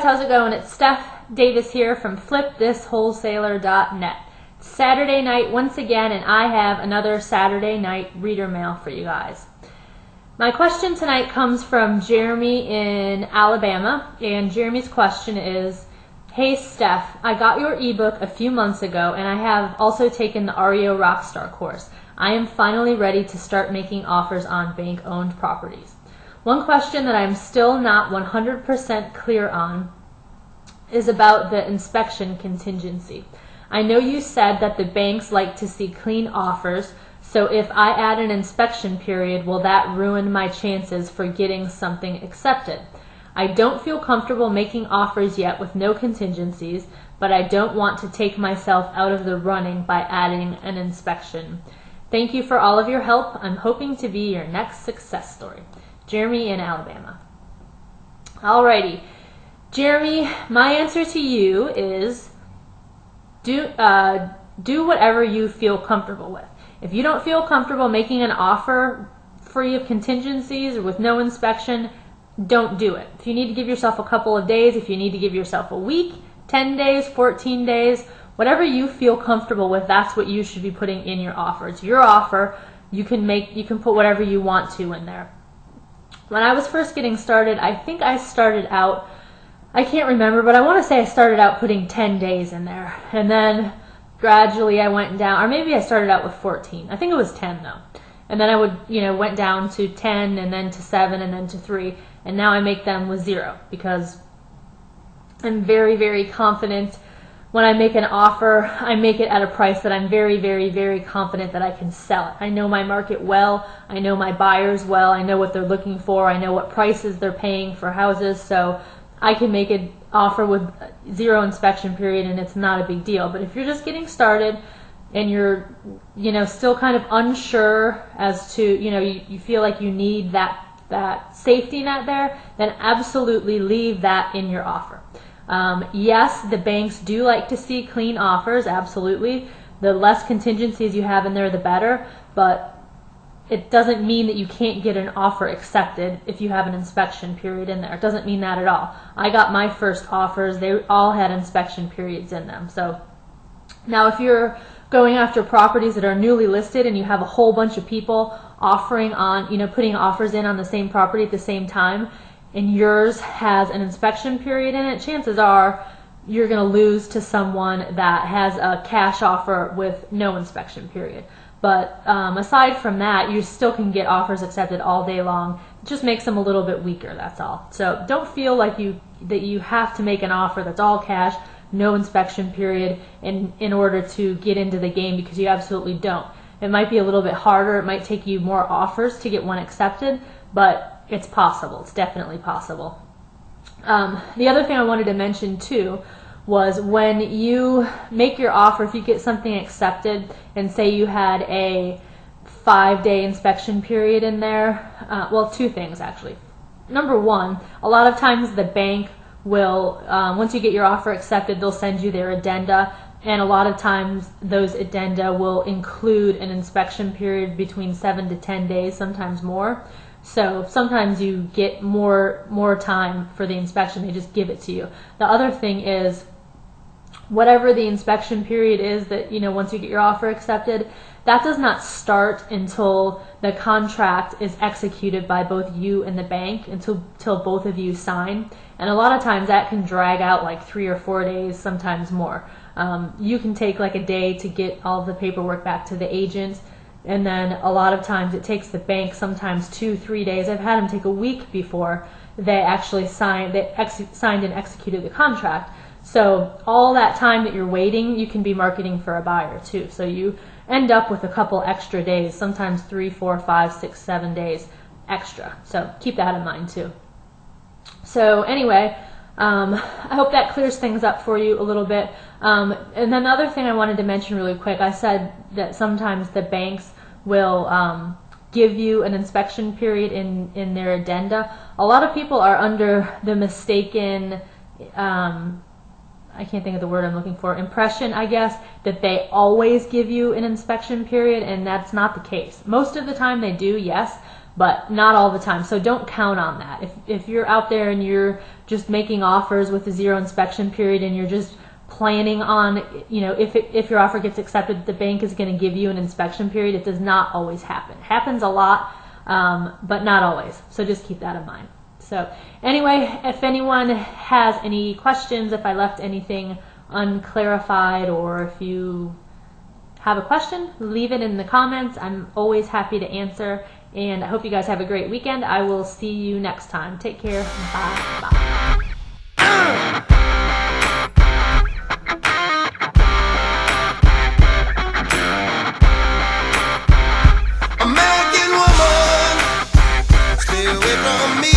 how's it going? It's Steph Davis here from flipthiswholesaler.net. It's Saturday night once again, and I have another Saturday night reader mail for you guys. My question tonight comes from Jeremy in Alabama, and Jeremy's question is, hey Steph, I got your ebook a few months ago, and I have also taken the REO Rockstar course. I am finally ready to start making offers on bank-owned properties. One question that I'm still not 100% clear on is about the inspection contingency. I know you said that the banks like to see clean offers, so if I add an inspection period, will that ruin my chances for getting something accepted? I don't feel comfortable making offers yet with no contingencies, but I don't want to take myself out of the running by adding an inspection. Thank you for all of your help. I'm hoping to be your next success story. Jeremy in Alabama. Alrighty, Jeremy, my answer to you is do whatever you feel comfortable with. If you don't feel comfortable making an offer free of contingencies or with no inspection, don't do it. If you need to give yourself a couple of days, if you need to give yourself a week, 10 days, 14 days, whatever you feel comfortable with, that's what you should be putting in your offer. It's your offer. You can put whatever you want to in there. When I was first getting started, I think I started out, I can't remember, but I want to say I started out putting 10 days in there. And then gradually I went down, or maybe I started out with 14. I think it was 10 though. And then I went down to 10 and then to 7 and then to 3. And now I make them with 0 because I'm very, very confident. When I make an offer, I make it at a price that I'm very, very, very confident that I can sell it. I know my market well. I know my buyers well. I know what they're looking for. I know what prices they're paying for houses. So I can make an offer with 0 inspection period and it's not a big deal. But if you're just getting started and you're, still kind of unsure as to, you feel like you need that safety net there, then absolutely leave that in your offer. Yes, the banks do like to see clean offers, absolutely. The less contingencies you have in there, the better, but it doesn't mean that you can't get an offer accepted if you have an inspection period in there. It doesn't mean that at all. I got my first offers, they all had inspection periods in them. So now if you're going after properties that are newly listed and you have a whole bunch of people offering on, putting offers in on the same property at the same time, and yours has an inspection period in it, chances are you're going to lose to someone that has a cash offer with no inspection period. But aside from that, you still can get offers accepted all day long. It just makes them a little bit weaker, that's all. So don't feel like you have to make an offer that's all cash, no inspection period in order to get into the game, because you absolutely don't. It might be a little bit harder. It might take you more offers to get one accepted, but it's possible. It's definitely possible. The other thing I wanted to mention too was when you make your offer, if you get something accepted and say you had a 5-day inspection period in there, well, 2 things actually. Number one, a lot of times the bank will, once you get your offer accepted, they'll send you their addenda, and a lot of times those addenda will include an inspection period between 7 to 10 days, sometimes more. So sometimes you get more time for the inspection. They just give it to you. The other thing is, whatever the inspection period is that, once you get your offer accepted, that does not start until the contract is executed by both you and the bank, until both of you sign. And a lot of times that can drag out like 3 or 4 days, sometimes more. You can take like a day to get all of the paperwork back to the agent. And then a lot of times it takes the bank sometimes 2-3 days. I've had them take a week before they actually signed and executed the contract. So all that time that you're waiting, you can be marketing for a buyer too. So you end up with a couple extra days, sometimes 3, 4, 5, 6, 7 days extra. So keep that in mind too. So anyway, I hope that clears things up for you a little bit. And then the other thing I wanted to mention really quick, I said that sometimes the banks will give you an inspection period in their addenda. A lot of people are under the mistaken, I can't think of the word I'm looking for, impression, I guess, that they always give you an inspection period, and that's not the case. Most of the time they do, yes, but not all the time. So don't count on that. If you're out there and you're just making offers with a 0 inspection period and you're just planning on, you know, if your offer gets accepted, the bank is going to give you an inspection period. It does not always happen. It happens a lot, but not always. So just keep that in mind. So anyway, if anyone has any questions, if I left anything unclarified, or if you have a question, leave it in the comments. I'm always happy to answer, and I hope you guys have a great weekend. I will see you next time. Take care. Bye. Bye. American woman, stay away from me.